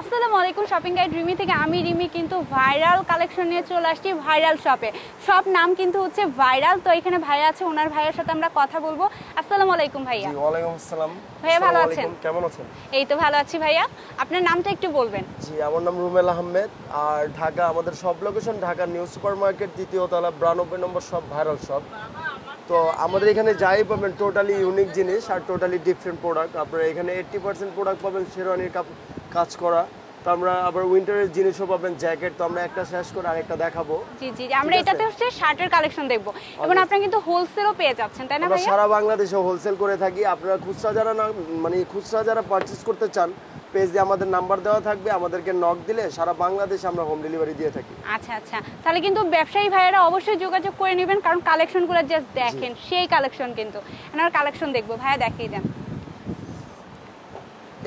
আসসালামু আলাইকুম shopping guide Rimi থেকে আমি রিমি কিন্তু ভাইরাল কালেকশন নিয়ে চলে আসছি ভাইরাল শপে। শপ নাম কিন্তু হচ্ছে ভাইরাল। তো এখানে ভাইয়া আছে, ওনার ভাইয়ের সাথে আমরা কথা বলবো। আসসালামু আলাইকুম ভাইয়া। জি ওয়ালাইকুম আসসালাম। ভাইয়া ভালো আছেন? কেমন আছেন? এই তো ভালো আছি ভাইয়া। আপনার নামটা একটু বলবেন? জি আমার নাম রুমেল আহমেদ, আর ঢাকা আমাদের সব location Dhaka new super market, দ্বিতীয় তলা 92 নম্বর শপ, ভাইরাল শপ। তো আমাদের এখানে যাই পাবেন টোটালি ইউনিক জিনিস আর টোটালি ডিফারেন্ট প্রোডাক্ট। আপনারা এখানে 80% প্রোডাক্ট পাবেন শেরওয়ানির কাজ করা। তো আমরা আবার উইন্টারের জিনিসও পাবেন, জ্যাকেট। তো আমরা একটা শেষ করে আরেকটা দেখাবো। জি জি আমরা এটাতে হচ্ছে শার্টের কালেকশন দেখবো এবং আপনারা কিন্তু হোলসেলও পেয়ে যাচ্ছেন, তাই না আমরা ভাইয়া? সারা বাংলাদেশে হোলসেল করে থাকি। আপনারা খুচরা যারা না খুচরা যারা পারচেজ করতে চান, পেজে আমাদের নাম্বার দেওয়া থাকবে, আমাদেরকে নক দিলে সারা বাংলাদেশে আমরা হোম ডেলিভারি দিয়ে থাকি। আচ্ছা আচ্ছা, তাহলে কিন্তু ব্যবসায়ী ভাইয়েরা অবশ্যই যোগাযোগ করে নেবেন, কারণ কালেকশনগুলো জাস্ট দেখেন সেই কালেকশন। কিন্তু এনার কালেকশন দেখবো, ভাইয়া দেখিয়ে দেন।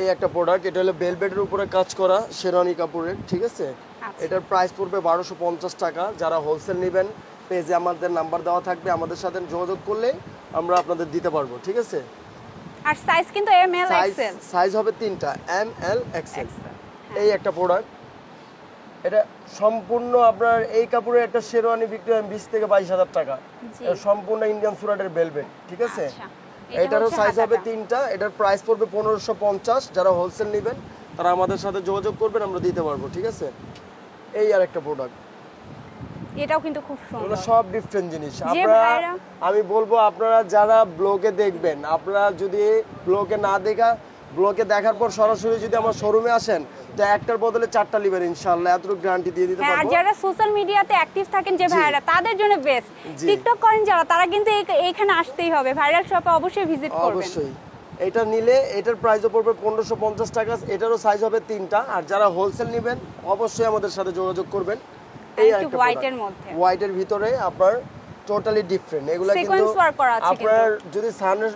এই একটা প্রোডাক্ট, এটা হলো বেলভেটের উপরে কাজ করা শেরওয়ানি কাপড়ের, ঠিক আছে? এটার প্রাইস পড়বে 1250 টাকা। যারা হোলসেল নেবেন পেজে আমাদের নাম্বার দেওয়া থাকবে, আমাদের সাথে যোগাযোগ করলে আমরা আপনাদের দিতে পারবো, ঠিক আছে? আর সাইজ কিন্তু এম এল এক্সেল, সাইজ হবে তিনটা, এম এল এক্সেল। এই একটা প্রোডাক্ট, এটা সম্পূর্ণ আপনার এই কাপড়ের একটা শেরওয়ানি বিক্রি হয় 20 থেকে 22 হাজার টাকা। সম্পূর্ণ ইন্ডিয়ান সুরাটের বেলভেট, ঠিক আছে? এটারও সাইজ হবে তিনটা। এটার প্রাইস পড়বে 1550। যারা হোলসেল নেবেন তারা আমাদের সাথে যোগাযোগ করবেন, আমরা দিতে পারবো, ঠিক আছে? এই আর একটা প্রোডাক্ট, এটাও কিন্তু খুব সুন্দর। সব ডিফারেন্ট জিনিস। আপনারা, আমি বলবো আপনারা যারা ব্লগে দেখবেন, আপনারা যদি ব্লগে না দেখার পর সরাসরি যদি আমার শোরুমে আসেন, তো একটার বদলে 4টা লিবেন ইনশাআল্লাহ, এতটুকু গ্যারান্টি দিয়ে দিতে পারবো। আর যারা সোশ্যাল মিডিয়াতে অ্যাক্টিভ থাকেন যে ভাইরা, তাদের জন্য বেস্ট। টিকটক করেন যারা, তারা কিন্তু এইখানে আসতেই হবে, ভাইরাল শপে অবশ্যই ভিজিট করবেন। অবশ্যই। এটা নিলে এটার প্রাইসও পড়বে 1550 টাকা। এটারও সাইজ হবে তিনটা। আর যারা হোলসেল নেবেন অবশ্যই আমাদের সাথে যোগাযোগ করবেন। এই একটা হোয়াইটের মধ্যে, হোয়াইটের ভিতরে আপনার টোটালি ডিফারেন্ট। এগুলা কিন্তু আপনার যদি সানের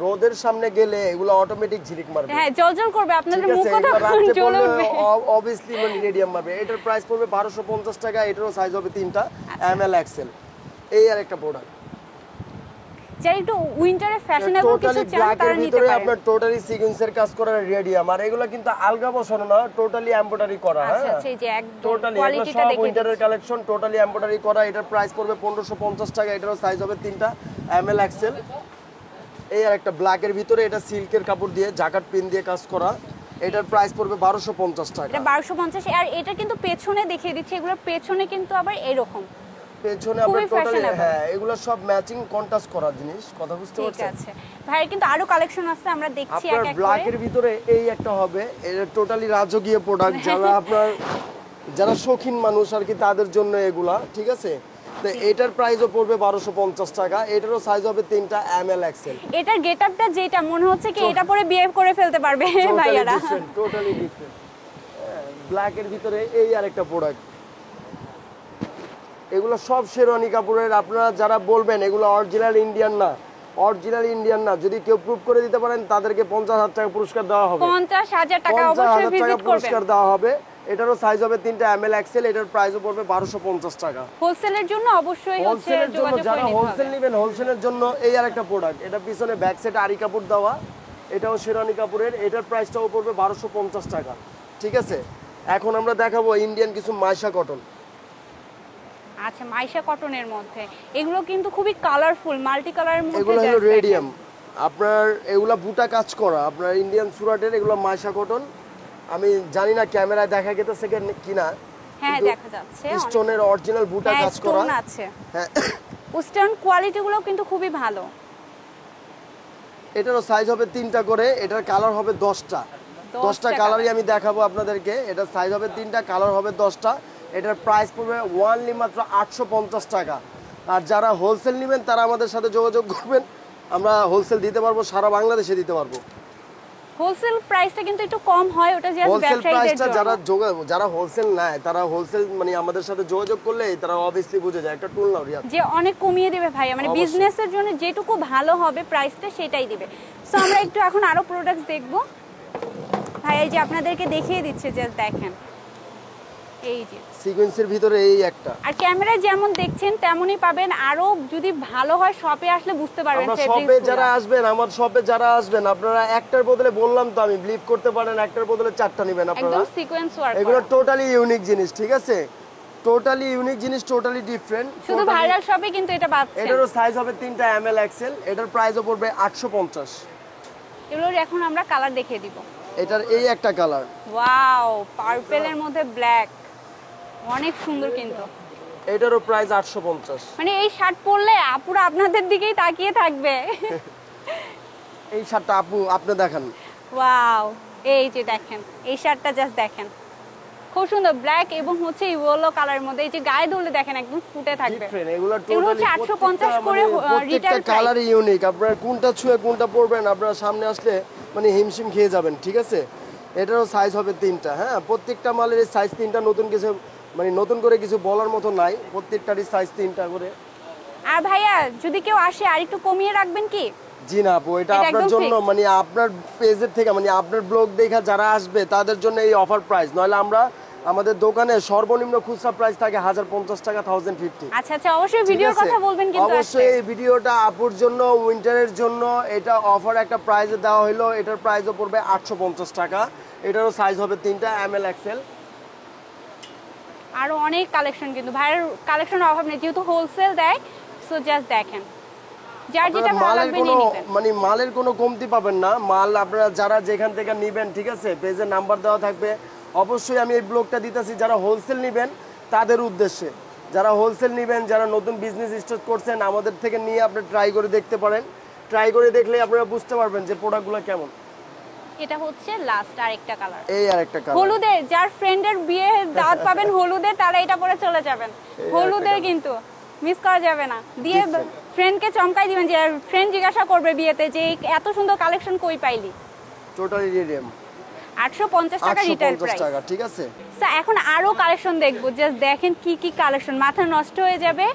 রোদের সামনে গেলে এগুলো অটোমেটিক ঝিলিক মারবে, হ্যাঁ জলজল করবে, আপনাদের মুখ কথা জ্বলে উঠবে অবভিয়াসলি রেডিয়াম মারবে। এটার প্রাইস পড়বে 1250 টাকা। এটারও সাইজ হবে তিনটা, এম এল এক্সেল। এই আর একটা প্রোডাক্ট, যারা একটু উইন্টারে ফ্যাশনেবল কিছু চান তারা নিতে পারেন। আপনার টোটালি সিকোয়েন্সের কাজ করা রেডিয়াম। আর এগুলো কিন্তু আলগা বসানো না, টোটালি এমব্রয়ডারি করা। আচ্ছা আচ্ছা, এই যে একদম টোটালি কোয়ালিটিটা দেখে উইন্টারের কালেকশন, টোটালি এমব্রয়ডারি করা। এটার প্রাইস পড়বে 1550 টাকা। এটারও সাইজ হবে তিনটা, এম এল এক্সেল। এই আর একটা ব্ল্যাকের ভিতরে, এটা সিল্কের কাপড় দিয়ে জাকাট পিন দিয়ে কাজ করা। এটার প্রাইস পড়বে 1250 টাকা। এটা 1250। আর এটা কিন্তু পেছনে দেখিয়ে দিচ্ছি, এগুলোর পেছনে কিন্তু আবার এরকম পেছনে আপনার টোটালি, হ্যাঁ এগুলো সব ম্যাচিং কন্ট্রাস্ট করা জিনিস। কথা বুঝতে পারছেন? ঠিক আছে ভাই, কিন্তু আরো কালেকশন আছে, আমরা দেখছি এক এক করে। ব্ল্যাকের ভিতরে এই একটা হবে, এটা টোটালি রাজকীয় প্রোডাক্ট। যারা শৌখিন মানুষ আর কি, তাদের জন্য এগুলা, ঠিক আছে? তো এটার প্রাইসও পড়বে 1250 টাকা। এটারও সাইজ হবে তিনটা, এম এল এক্সেল। এটার গেটআপটা যেটা মনে হচ্ছে কি এটা পরে বিয়ে করে ফেলতে পারবে ভাইয়ারা। Totally different. ব্ল্যাকের ভিতরে এই আরেকটা প্রোডাক্ট, এগুলো সব শেরওয়ানি কাপড়ের। আপনারা যারা বলবেন এগুলো অরিজিনাল ইন্ডিয়ান না, যদি কেউ প্রুফ করে দিতে পারেন তাদেরকে 50,000 টাকা পুরস্কার দেওয়া হবে। 50,000 টাকা অবশ্যই ভিজিট করবেন, পুরস্কার দেওয়া হবে। এটারও সাইজ হবে তিনটা, এম এল এক্সেল। এটার প্রাইসও পড়বে 1250 টাকা। হোলসেলের জন্য অবশ্যই হচ্ছে যোগাযোগ যারা করে নিতে হোলসেল হবে। নেবেন, হোলসেলের জন্য এই আরেকটা প্রোডাক্ট। এটা পিছনে ব্যাক সাইড আরি কাপড় দেওয়া, এটাও শেরওয়ানি কাপড়ের। এটার প্রাইসটাও পড়বে 1250 টাকা, ঠিক আছে? এখন আমরা দেখাবো ইন্ডিয়ান কিছু মাইশা কটন। আচ্ছা, মাইশা কটনের মধ্যে এগুলো কিন্তু খুবই কালারফুল, মাল্টি কালারের মধ্যে। এগুলো হলো রেডিয়াম, আপনার এগুলা বুটা কাজ করা, আপনার ইন্ডিয়ান সুরাটের। এগুলো মাইশা কটন। আমি জানি না ক্যামেরায় দেখা গেছে কিনা, হ্যাঁ দেখা যাচ্ছে স্টোনের অরিজিনাল বুটা কাজ করা আছে। হ্যাঁ, স্টোন কোয়ালিটিগুলো কিন্তু খুবই ভালো। এটারও সাইজ হবে তিনটা করে। এটার কালার হবে 10টা কালারই আমি দেখাবো আপনাদেরকে। এটার সাইজ হবে তিনটা, কালার হবে 10টা। এটার প্রাইস পড়বে ওয়ানলি মাত্র 850 টাকা। আর যারা হোলসেল নেবেন তারা আমাদের সাথে যোগাযোগ করবেন, আমরা হোলসেল দিতে পারবো, সারা বাংলাদেশে দিতে পারবো। হোলসেল প্রাইসটা কিন্তু একটু কম হয়, ওটা জাস্ট ব্যবসায়ীদের জন্য। যারা হোলসেল নেয় তারা হোলসেল আমাদের সাথে যোগাযোগ করলে তারা অবভিয়াসলি বুঝে যায় একটা টুল নাও রিয়া, যে অনেক কমিয়ে দেবে ভাই, মানে বিজনেসের জন্য যেটুকু ভালো হবে প্রাইসটা সেটাই দিবে। সো আমরা একটু এখন আরো প্রোডাক্টস দেখবো ভাই। এই যে আপনাদেরকে দেখিয়ে দিচ্ছে, জাস্ট দেখেন এই যে সিকোয়েন্সের ভিতরে এই একটা। আর ক্যামেরায় যেমন দেখছেন তেমনই পাবেন, আরো যদি ভালো হয় শপে আসলে বুঝতে পারবেন। আমার শপে যারা আসবেন, আমার শপে যারা আসবেন, আপনারা একটার বদলে বললাম তো আমি বিলিভ করতে পারেন, একটার বদলে চারটা নেবেন আপনারা। একদম সিকোয়েন্স ওয়ার্ক, এগুলো টোটালি ইউনিক জিনিস, ঠিক আছে? টোটালি ইউনিক জিনিস, টোটালি ডিফারেন্ট। শুধু ভাইরাল শপে কিন্তু এটা পাচ্ছেন। এটারও সাইজ হবে 3টা এমএল এক্সেল। এটার প্রাইসও পড়বে 850। এগুলোর এখন আমরা কালার দেখিয়ে দিব। এটার এই একটা কালার, ওয়াও, পার্পলের মধ্যে ব্ল্যাক, অনেক সুন্দর কিন্তু। এটারও প্রাইস 850। মানে এই শার্ট পরলে আপুরা আপনাদের দিকেই তাকিয়ে থাকবে। এই শার্টটা আপু আপনি দেখান। ওয়াও, এই যে দেখেন, এই শার্টটা জাস্ট দেখেন, খুব সুন্দর ব্ল্যাক এবং হচ্ছে ইয়েলো কালারের মধ্যে। এই যে গায়ে ধরলে দেখেন একদম ফুটে থাকবে। এগুলো হচ্ছে 850 করে রিটেল প্রাইস। কালারই ইউনিক। আপনারা কোনটা ছুঁয়ে কোনটা পরবেন, আপনারা সামনে আসলে মানে হিমশিম খেয়ে যাবেন, ঠিক আছে? এটারও সাইজ হবে 3টা। হ্যাঁ, প্রত্যেকটা মালের সাইজ 3টা। নতুন কিছু মানে নতুন করে কিছু বলার মতো নাই, প্রত্যেকটারই সাইজ 3টা করে। আর ভাইয়া যদি কেউ আসে আর একটু কমিয়ে রাখবেন কি? জি না আপু, এটা আপনার জন্য মানে আপনার পেজের থেকে মানে আপনার ব্লগ দেখা যারা আসবে তাদের জন্য এই অফার প্রাইস। নইলে আমরা আমাদের দোকানে সর্বনিম্ন খুচরা প্রাইস থাকে 1050 টাকা, 1050। আচ্ছা আচ্ছা, অবশ্যই ভিডিওর কথা বলবেন কিন্তু। অবশ্যই এই ভিডিওটা আপুর জন্য, উইন্টারের জন্য এটা অফার একটা প্রাইসে দেওয়া হলো। এটার প্রাইসও পড়বে 850 টাকা। এটারও সাইজ হবে 3টা এমএল এক্সেল। আরো অনেক কালেকশন কিন্তু, ভাইয়ের কালেকশনের অভাব নেই যেহেতু হোলসেল দেয়। সো জাস্ট দেখেন, যার যেটা ভালো লাগবে নিয়ে নেবেন। মানে মালের কোনো কমতি পাবেন না। মাল আপনারা যারা যেখান থেকে নেবেন, ঠিক আছে, পেজে নাম্বার দেওয়া থাকবে। অবশ্যই আমি এই ব্লগটা দিতেছি যারা হোলসেল নেবেন তাদের উদ্দেশ্যে। যারা হোলসেল নেবেন, যারা নতুন বিজনেস স্টার্ট করছেন, আমাদের থেকে নিয়ে আপনি ট্রাই করে দেখতে পারেন। ট্রাই করে দেখলে আপনারা বুঝতে পারবেন যে প্রোডাক্টগুলো কেমন। এটা হচ্ছে লাস্ট আরেকটা কালার, এই আরেকটা কালার হলুদের। যার ফ্রেন্ডের বিয়ে দাওয়াত পাবেন হলুদের, তারা এটা পরে চলে যাবেন। হলুদের কিন্তু মিস করা যাবে না। দিয়ে ফ্রেন্ডকে চমকাই দিবেন, যে ফ্রেন্ড জিজ্ঞাসা করবে বিয়েতে যে এত সুন্দর কালেকশন কই পাইলি। টোটালি রিডিয়াম 850 টাকা রিটেল প্রাইস, ঠিক আছে? এখন আরো কালেকশন দেখবো। জাস্ট দেখেন কি কি কালেকশন, মাথা নষ্ট হয়ে যাবে।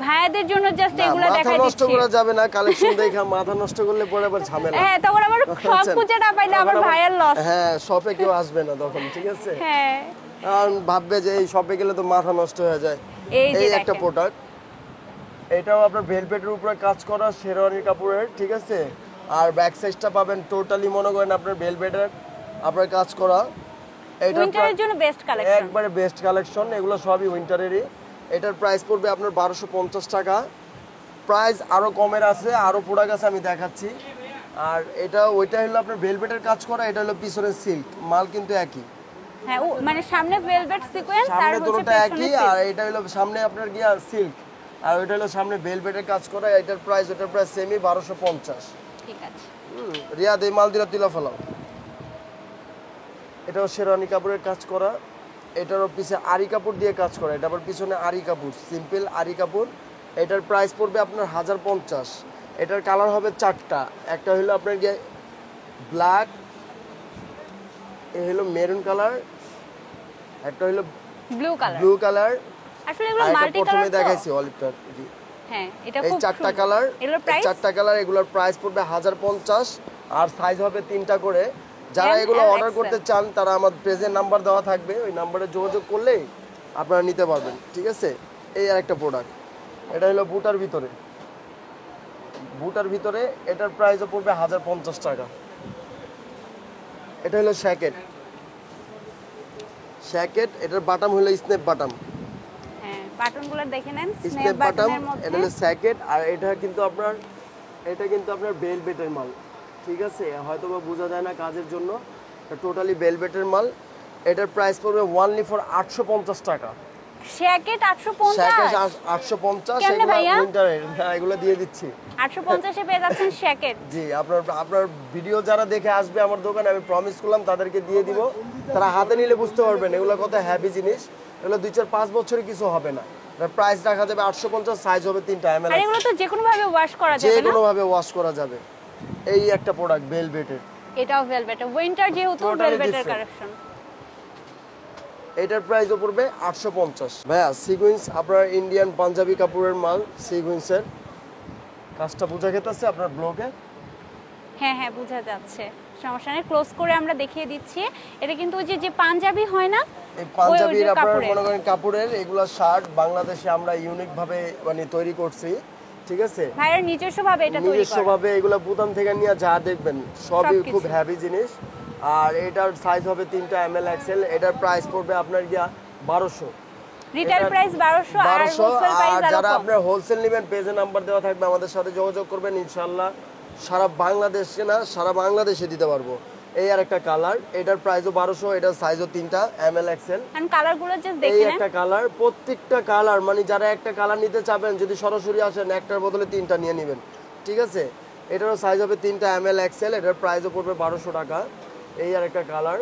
ভাইয়াদের জন্য জাস্ট এগুলো দেখাই দিচ্ছি। মাথা নষ্ট করা যাবে না, কালেকশন দেখা মাথা নষ্ট করলে পরে আবার ঝামেলা। হ্যাঁ, তখন আবার সব খুঁজে না পাইলে আবার ভাইয়ার লস। হ্যাঁ, শপে কেউ আসবে না তখন, ঠিক আছে? হ্যাঁ, কারণ ভাববে যে এই শপে গেলে তো মাথা নষ্ট হয়ে যায়। এই একটা প্রোডাক্ট, এটাও আপনার ভেলভেটের উপরে কাজ করা শেরওয়ানি কাপড়ের, ঠিক আছে? আর ব্যাক সাইডটা পাবেন টোটালি মনে করেন আপনার ভেলভেটের আপনার কাজ করা। এটা উইন্টারের জন্য বেস্ট কালেকশন, একবারে বেস্ট কালেকশন। এগুলো সবই উইন্টারেরই। এটার প্রাইস পড়বে আপনার 1250 টাকা। প্রাইস আরো কমের আছে, আরো প্রোডাক্ট আছে, আমি দেখাচ্ছি। আর এটা ওইটা হলো আপনার ভেলভেটের কাজ করা, এটা হলো পিছনে সিল্ক। মাল কিন্তু একই। হ্যাঁ, মানে সামনে ভেলভেট সিকোয়েন্স আর সামনে হচ্ছে দুটোটা একই। পেছনে আর এটা হলো সামনে আপনার গিয়া সিল্ক, আর ওইটা হলো সামনে ভেলভেটের কাজ করা। এটার প্রাইস ওটার প্রাইস সেমি 1250। ঠিক আছে। রিয়াদ এই মাল দিলা তুলা ফেলাও। এটাও শেরওয়ানি কাপড়ের কাজ করা। এটারও পিছে আরি কাপড় দিয়ে কাজ করা। এটা আবার পিছনে আরি কাপড়, সিম্পল আরি কাপড়। এটার প্রাইস পড়বে আপনার 1050। এটার কালার হবে 4টা। একটা হলো আপনার গিয়ে ব্ল্যাক, এ হলো মেরুন কালার, একটা হলো ব্লু কালার। আসলে এগুলো মাল্টি কালার প্রথমে দেখাইছি অলিভটা। হ্যাঁ, এটা খুব 4টা কালার। এগুলোর প্রাইস 4টা কালার, এগুলোর প্রাইস পড়বে 1050। আর সাইজ হবে 3টা করে। যারা এগুলো অর্ডার করতে চান তারা আমার পেজের নাম্বার দেওয়া থাকবে, ওই নাম্বারে যোগাযোগ করলেই আপনারা নিতে পারবেন, ঠিক আছে? এই আরেকটা প্রোডাক্ট, এটা হলো বুটার ভিতরে। বুটার ভিতরে এটার প্রাইসও পড়বে 1050 টাকা। এটা হলো শ্যাকেট। এটার বাটাম হলো স্ন্যাপ বাটাম। হ্যাঁ, বাটনগুলো দেখে নেন, স্ন্যাপ বাটাম। এটা হলো শ্যাকেট। আর এটা কিন্তু আপনার ভেলভেটের মাল, ঠিক আছে? হয়তো বা বোঝা যায় না কাজের জন্য, টোটালি ভেলভেটের মাল। এটার প্রাইস পড়বে ওনলি ফর 850 টাকা। শ্যাকেট 850 কেন ভাইয়া? উইন্টারের এগুলো দিয়ে দিচ্ছি 850 এ পেয়ে যাচ্ছেন শ্যাকেট। জি, আপনার ভিডিও যারা দেখে আসবে আমার দোকানে, আমি প্রমিস করলাম তাদেরকে দিয়ে দিব। তারা হাতে নিলে বুঝতে পারবেন এগুলো কত হেভি জিনিস। এগুলো 2-4-5 বছরে কিছু হবে না। প্রাইস রাখা যাবে 850, সাইজ হবে 3টা এমএল। আর এগুলো তো যে কোনো ভাবে ওয়াশ করা যাবে না? যে কোনো ভাবে ওয়াশ করা যাবে। এই একটা প্রোডাক্ট ভেলভেটের, এটাও ভেলভেট, উইন্টার যেহেতু ভেলভেটের কালেকশন। এটার প্রাইসও পড়বে 850। ভাইয়া সিকোয়েন্স আপনার ইন্ডিয়ান পাঞ্জাবি কাপড়ের মাল, সিকোয়েন্সের কাজটা বোঝা গেছে আপনার ব্লগে? হ্যাঁ হ্যাঁ, বোঝা যাচ্ছে। সমস্যা নেই, ক্লোজ করে আমরা দেখিয়ে দিচ্ছি। এটা কিন্তু ওই যে পাঞ্জাবি হয় না, এই পাঞ্জাবির যে আপনারা কাপড়ের। মনে করেন কাপড়ের এগুলা শার্ট বাংলাদেশে আমরা ইউনিক ভাবে মানে তৈরি করছি, ঠিক আছে? ভাইয়ের নিজস্ব ভাবে এটা তৈরি নিজস্ব করা। ভাবে এগুলা বুতাম থেকে নিয়ে যা দেখবেন সবই সবকিছু। খুব হেভি জিনিস। আর এটার সাইজ হবে 3টা এমএল এক্সেল। এটার প্রাইস পড়বে আপনার গিয়া 1200। রিটেল এটার প্রাইস 1200 আর 1200। হোলসেল প্রাইস আর আরো যারা কম। আপনার হোলসেল নেবেন পেজে নাম্বার দেওয়া থাকবে, আমাদের সাথে যোগাযোগ করবেন, ইনশাআল্লাহ সারা বাংলাদেশে না সারা বাংলাদেশে দিতে পারবো। এই আর একটা কালার, এটার প্রাইসও 1200, এটার সাইজও 3টা এমএল এক্সেল। কারণ কালারগুলো জাস্ট এই দেখে নেন। একটা কালার, প্রত্যেকটা কালার মানে যারা একটা কালার নিতে চাবেন যদি সরাসরি আসেন একটার বদলে 3টা নিয়ে নেবেন, ঠিক আছে? এটারও সাইজ হবে 3টা এমএল এক্সেল। এটার প্রাইসও পড়বে 1200 টাকা। এই আর একটা কালার,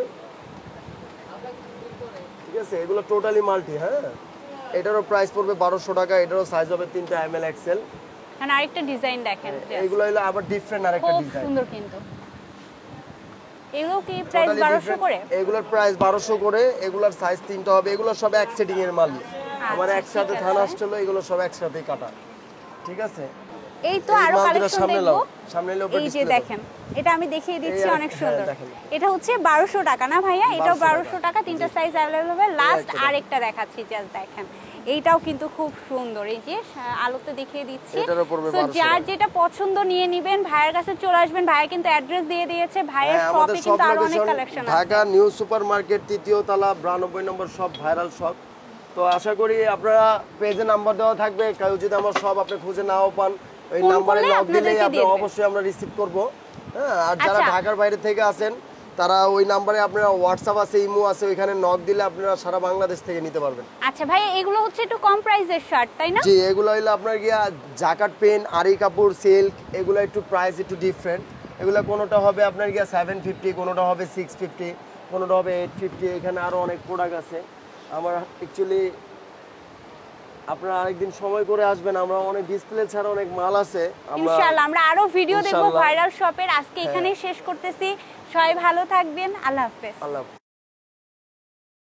ঠিক আছে? এগুলো টোটালি মাল্টি, হ্যাঁ। এটারও প্রাইস পড়বে 1200 টাকা। এটারও সাইজ হবে 3টা এমএল এক্সেল। কারণ আরেকটা ডিজাইন দেখেন, এগুলো হলো আবার ডিফারেন্ট আরেকটা খুব ডিজাইন, সুন্দর কিন্তু। এগুলো কি প্রাইস 1200 করে? এগুলোর প্রাইস 1200 করে। এগুলোর সাইজ 3টা হবে। এগুলো সব এক সেটিং এর মাল। আমার একসাথে ঠিক থান আছে। আসছিল, এগুলো সব একসাথেই কাটা, ঠিক আছে? এই তো এই আরো মালগুলো কালেকশন সামনে দেখবো। লাও, সামনে লাও, এই যে display দাও। দেখেন, এটা আমি দেখিয়ে দিচ্ছি, আর- অনেক হ্যাঁ, সুন্দর। দেখেন। এটা হচ্ছে 1200 টাকা না ভাইয়া? এটাও 1200 1200 টাকা, তিনটা সাইজ अवेलेबल। লাস্ট একটা আরেকটা দেখাচ্ছি, জাস্ট দেখেন। এইটাও কিন্তু খুব সুন্দর, এই যে আলোতে দেখিয়ে দিচ্ছি। এটারও পড়বে তো 1200 যার টাকা। যেটা পছন্দ নিয়ে নেবেন, ভাইয়ের কাছে চলে আসবেন। ভাইয়া কিন্তু অ্যাড্রেস দিয়ে দিয়েছে, ভাইয়ের হ্যাঁ, শপে আমাদের কিন্তু সব আরো অনেক লোকেশন কালেকশন আছে। ঢাকা নিউ সুপার মার্কেট, 3য় তলা, 92 নম্বর শপ, ভাইরাল শপ। তো আশা করি আপনারা পেজে নাম্বার দেওয়া থাকবে, কেউ যদি আমার শপ আপনি খুঁজে নাও পান, ওই ফোন নাম্বারে করলে নক দিলেই আপনাদেরকে আপনি দিয়ে দিবে। অবশ্যই আমরা রিসিভ করব। হ্যাঁ, আর যারা আচ্ছা। ঢাকার বাইরে থেকে আছেন তারা ওই নাম্বারে আপনারা হোয়াটসঅ্যাপ আছে, ইমো আছে, ওইখানে নক দিলে আপনারা সারা বাংলাদেশ থেকে নিতে পারবেন। আচ্ছা ভাইয়া, এগুলো হচ্ছে একটু কম প্রাইসের শার্ট, তাই না? জি, এগুলো হইলো আপনার গিয়া জাকাট পেন, আরি কাপড়, সিল্ক, এগুলো একটু প্রাইস একটু ডিফারেন্ট। এগুলো কোনোটা হবে আপনার গিয়া 750, কোনোটা হবে 650, কোনোটা হবে 850। এখানে আরো অনেক প্রোডাক্ট আছে। আমার অ্যাকচুয়ালি আপনারা আরেকদিন সময় করে আসবেন, আমরা অনেক ডিসপ্লে ছাড়া অনেক মাল আছে। ইনশাআল্লাহ আমরা আরো ভিডিও দেখবো ইনশাআল্লাহ। ভাইরাল শপের। আজকে এখানেই শেষ করতেছি। সবাই ভালো থাকবেন, আল্লাহ হাফেজ। আল্লাহ